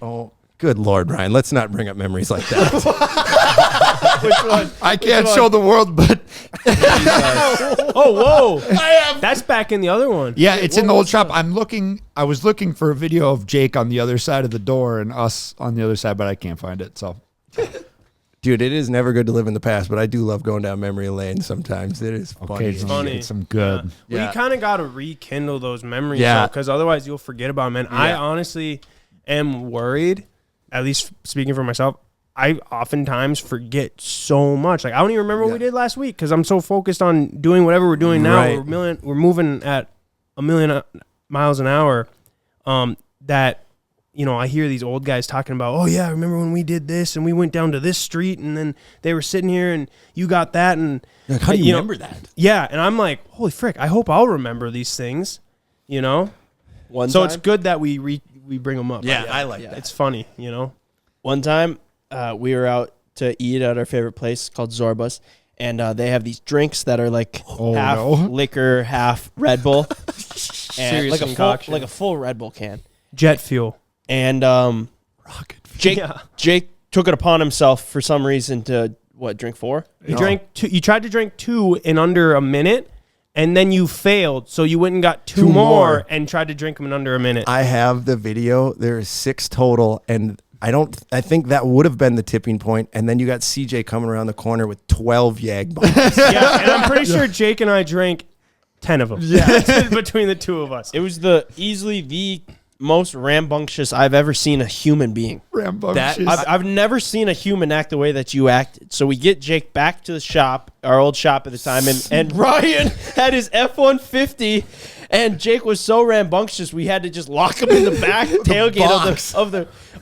Oh, good Lord, Ryan. Let's not bring up memories like that. Which one? I can't show the world, but Oh, whoa. That's back in the other one. yeah, it's in the old shop. I was looking for a video of Jake on the other side of the door and us on the other side, but I can't find it. So, Dude, it is never good to live in the past, but I do love going down memory lane sometimes. It is funny. occasionally funny. get some good. Well, Yeah. you kind of got to rekindle those memories, Yeah. because otherwise you'll forget about them. And I honestly am worried, at least speaking for myself, I oftentimes forget so much. Like, I don't even remember what we did last week because I'm so focused on doing whatever we're doing now. Right. We're moving at 1,000,000 miles an hour. That, I hear these old guys talking about, oh yeah, I remember when we did this and we went down to this street and then they were sitting here and you got that and Like, how do you remember that? Yeah, and I'm like, holy frick, I hope I'll remember these things, So it's good that we bring them up. Yeah, I like that. It's funny, One time, we were out to eat at our favorite place called Zorba's, and they have these drinks that are like half liquor, half Red Bull, and Serious concoction. like a full Red Bull can. Jet fuel. And Jake took it upon himself for some reason to drink 4? You drank two. You tried to drink 2 in under a minute, and then you failed. So you went and got two more and tried to drink them in under a minute. I have the video. There is 6 total, and I think that would have been the tipping point. And then you got CJ coming around the corner with 12 Yag bombs. Yeah, and I'm pretty sure Jake and I drank 10 of them. Yeah, between the two of us. It was easily the most rambunctious I've ever seen a human being. Rambunctious. I've never seen a human act the way that you acted. So we get Jake back to the shop, our old shop at the time, and Ryan had his F-150, and Jake was so rambunctious we had to just lock him in the back tailgate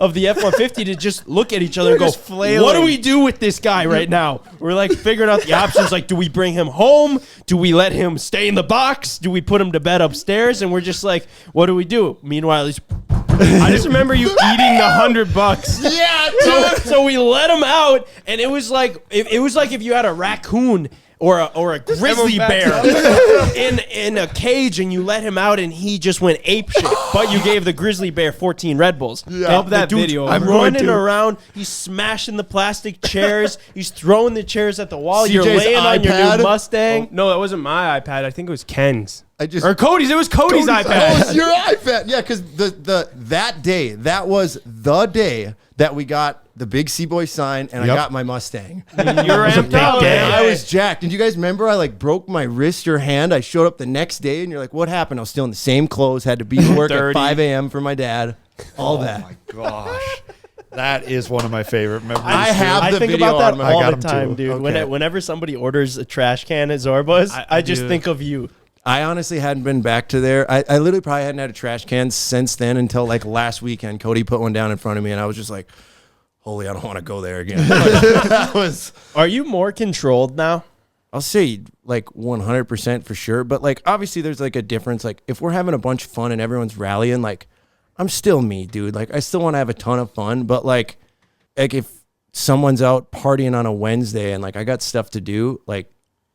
of the F-150 to just look at each other and go, what do we do with this guy right now? We're like figuring out the options, like, do we bring him home? Do we let him stay in the box? Do we put him to bed upstairs? And we're just like, what do we do? Meanwhile, he's... I just remember you eating the $100. Yeah, so we let him out, and it was like if you had a raccoon or a grizzly bear in a cage, and you let him out, and he just went apeshit. But you gave the grizzly bear 14 Red Bulls. Yeah. Up that video. I'm running around. He's smashing the plastic chairs. He's throwing the chairs at the wall. You're CJ's laying on your iPad. new Mustang. No, that wasn't my iPad. I think it was Ken's. Or Cody's. It was Cody's iPad. Oh, it's your iPad. Yeah, because that was the day that we got the big C-Boy sign and I got my Mustang. You're amped out. I was jacked. And you guys remember I broke my wrist or hand? I showed up the next day and you're like, what happened? I was still in the same clothes, had to be to work at 5 a.m. for my dad. All that. Oh my gosh. That is one of my favorite memories. I have I the think video about on that my- all I the got 'em time, too. dude. Okay. Whenever somebody orders a trash can at Zorba's, I just do. think of you. I honestly hadn't been back to there. I literally probably hadn't had a trash can since then until last weekend. Cody put one down in front of me and I was just like, holy, I don't want to go there again. Are you more controlled now? I'll say 100% for sure. But obviously there's a difference. If we're having a bunch of fun and everyone's rallying, I'm still me, dude. I still want to have a ton of fun. But if someone's out partying on a Wednesday and I got stuff to do,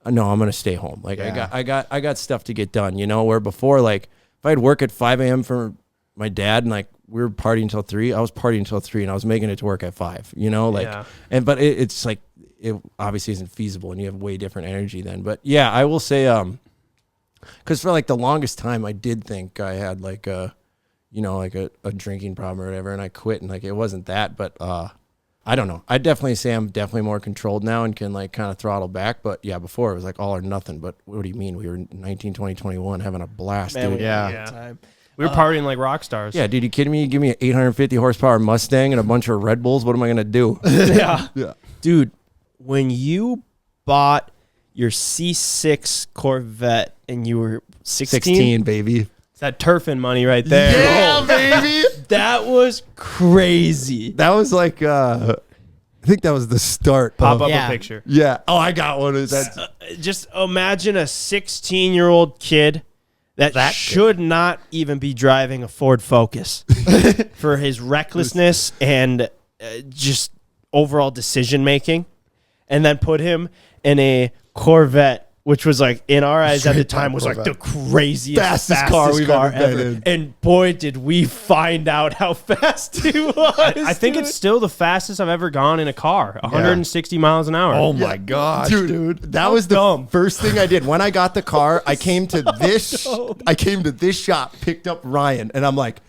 no, I'm gonna stay home. I got stuff to get done. Where before, if I had work at 5 a.m. for my dad and we were partying until 3, I was partying until 3 and I was making it to work at 5. But it's it obviously isn't feasible and you have way different energy then. But yeah, I will say because for the longest time I did think I had a drinking problem or whatever, and I quit and it wasn't that, but I don't know. I'd definitely say I'm definitely more controlled now and can kind of throttle back. But yeah, before it was all or nothing. But what do you mean? We were 19, 20, 21 having a blast, Man, dude. Yeah. We were partying like rock stars. Yeah, dude, you kidding me? You give me an 850 horsepower Mustang and a bunch of Red Bulls. What am I going to do? Yeah. Dude, when you bought your C6 Corvette and you were 16, baby. It's that turfing money right there. Yeah, baby. that was crazy. That was I think that was the start. Pop up Yeah. a picture. Yeah. Oh, I got one. That's Just imagine a 16-year-old kid that should not even be driving a Ford Focus for his recklessness and just overall decision making, and then put him in a Corvette which was like in our eyes at the Straight time was like the Corvette. craziest, Fastest car we've ever been ever. in. And boy, did we find out how fast it was. I think it's still the fastest I've ever gone in a car, 160 miles an hour. Oh my gosh, dude. That was the dumb. first thing I did when I got the car. I came to this. I came to this shop, picked up Ryan, and I'm like,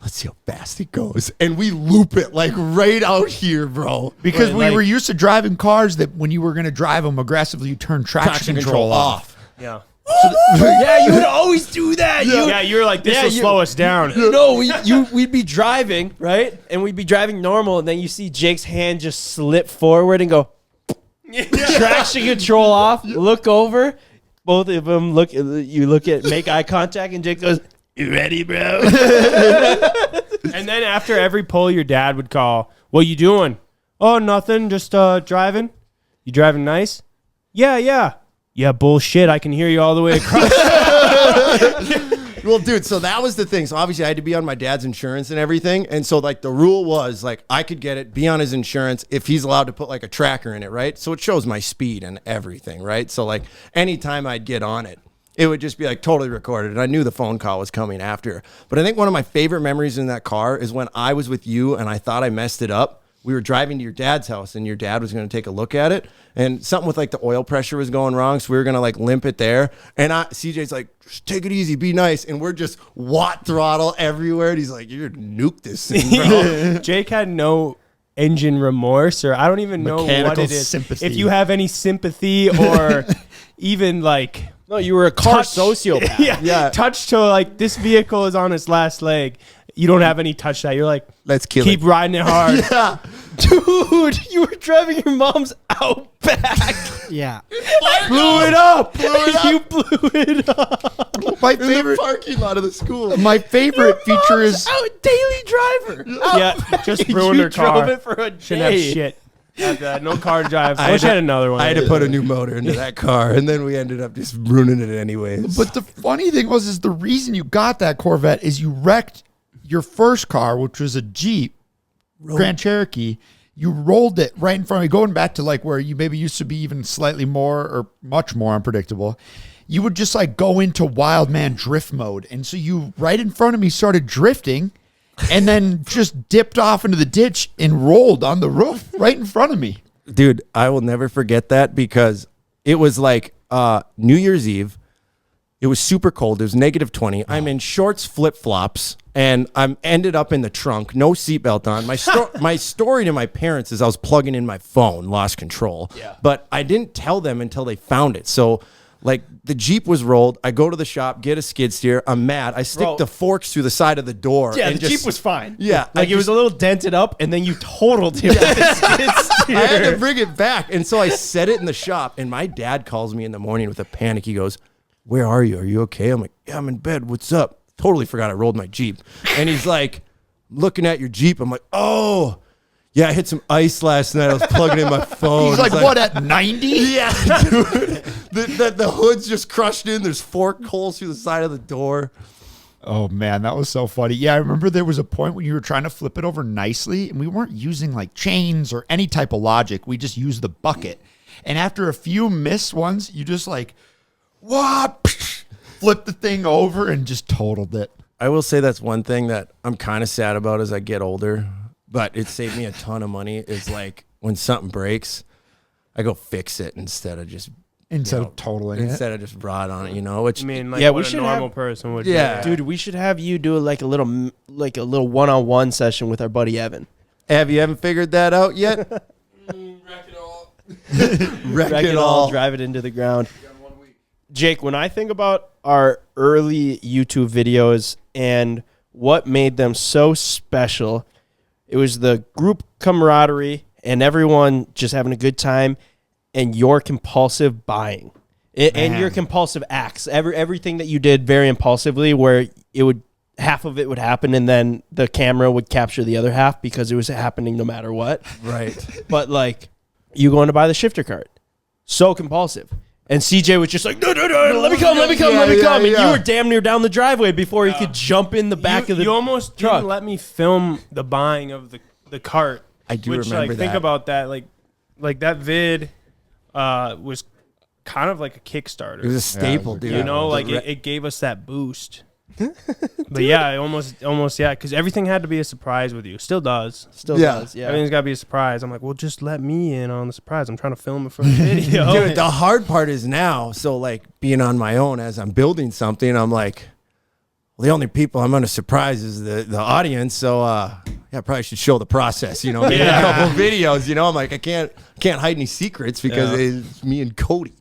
let's see how fast it goes. And we loop it like right out here, bro. Because Right, we like- were used to driving cars that when you were going to drive them aggressively, you turn traction control off. Yeah. yeah, you would always do that. Yeah, you were like, this will slow us down. No, we'd be driving, right? And we'd be driving normal, and then you see Jake's hand just slip forward and go traction control off, look over. Both of them look, you look at, make eye contact, and Jake goes, "You ready, bro?" And then after every pull, your dad would call, "What you doing?" "Oh, nothing. Just driving." "You driving nice?" "Yeah, yeah." "Yeah, bullshit. I can hear you all the way across." Well, dude, so that was the thing. So obviously I had to be on my dad's insurance and everything. And so like the rule was like I could get it, be on his insurance if he's allowed to put like a tracker in it, right? So it shows my speed and everything, right? So like anytime I'd get on it, it would just be like totally recorded. And I knew the phone call was coming after. But I think one of my favorite memories in that car is when I was with you and I thought I messed it up. We were driving to your dad's house and your dad was going to take a look at it and something with like the oil pressure was going wrong. So we were going to like limp it there. And CJ's like, just take it easy, be nice. And we're just watt throttle everywhere. And he's like, you're gonna nuke this thing, bro. Jake had no engine remorse, or I don't even know what Mechanical it is. sympathy. If you have any sympathy or even like No, you were a car touch- sociopath. Yeah. touch to like this vehicle is on its last leg. You don't have any touch that. You're like, Let's kill keep it. riding it hard. Yeah. Dude, you were driving your mom's Outback. Yeah. Blew it up. You blew it up. My In the favorite, parking lot of the school. my favorite feature is Out daily driver. Yeah, just ruined you her car. drove it for a Shouldn't have day. shit. After that, no car drive. I had wish I to- had another one. I had to put a new motor into that car, and then we ended up just ruining it anyways. But the funny thing is the reason you got that Corvette is you wrecked your first car, which was a Jeep Grand Cherokee. You rolled it right in front of you, going back to like where you maybe used to be even slightly more or much more unpredictable. You would just like go into wild man drift mode. And so you right in front of me started drifting and then just dipped off into the ditch and rolled on the roof right in front of me. Dude, I will never forget that because it was like New Year's Eve. It was super cold. It was -20. I'm in shorts, flip flops, and I'm ended up in the trunk, no seatbelt on. My story to my parents is I was plugging in my phone, lost control. Yeah. But I didn't tell them until they found it. So like the Jeep was rolled. I go to the shop, get a skid steer. I'm mad. I stick Bro. the forks through the side of the door. Yeah, and the Jeep was fine. Yeah, Like it was a little dented up, and then you totaled him. I had to bring it back. And so I set it in the shop. And my dad calls me in the morning with a panic. He goes, "Where are you? Are you okay?" I'm like, "Yeah, I'm in bed. What's up?" Totally forgot I rolled my Jeep. And he's like, "Looking at your Jeep." I'm like, "Oh, yeah, I hit some ice last night. I was plugging in my phone." He's like, what, at 90? Yeah, dude. The hood's just crushed in. There's fork holes through the side of the door. Oh man, that was so funny. Yeah, I remember there was a point when you were trying to flip it over nicely and we weren't using like chains or any type of logic. We just used the bucket. And after a few missed ones, you just like, what? Flip the thing over and just totaled it. I will say that's one thing that I'm kind of sad about as I get older, but it saved me a ton of money. Is like when something breaks, I go fix it instead of just Totaling it. instead of just rod on it, you know. Which I mean, like Yeah, we what a should normal have- person would Yeah. do. Dude, we should have you do like a little one-on-one session with our buddy Evan. have you haven't figured that out yet? Wreck it all. drive it into the ground. Jake, when I think about our early YouTube videos and what made them so special, it was the group camaraderie and everyone just having a good time and your compulsive buying and your compulsive acts. Everything that you did very impulsively, where it would half of it would happen and then the camera would capture the other half because it was happening no matter what. Right. But like you going to buy the shifter cart, so compulsive. And CJ was just like, no, let me come. And you were damn near down the driveway before he could jump in the back of the You almost truck. didn't let me film the buying of the cart. I do which, remember like, think that. about that. Like that vid was kind of like a Kickstarter. It was a staple, dude. You know, like it gave us that boost. But yeah, almost, yeah, because everything had to be a surprise with you. Still does. Still Yeah. does. Yeah. Everything's got to be a surprise. I'm like, well, just let me in on the surprise. I'm trying to film it for the video. Dude, the hard part is now, so like being on my own as I'm building something, I'm like, well, the only people I'm going to surprise is the audience. So, yeah, I probably should show the process, you know, maybe a couple videos, you know, I'm like, I can't hide any secrets because it's me and Cody.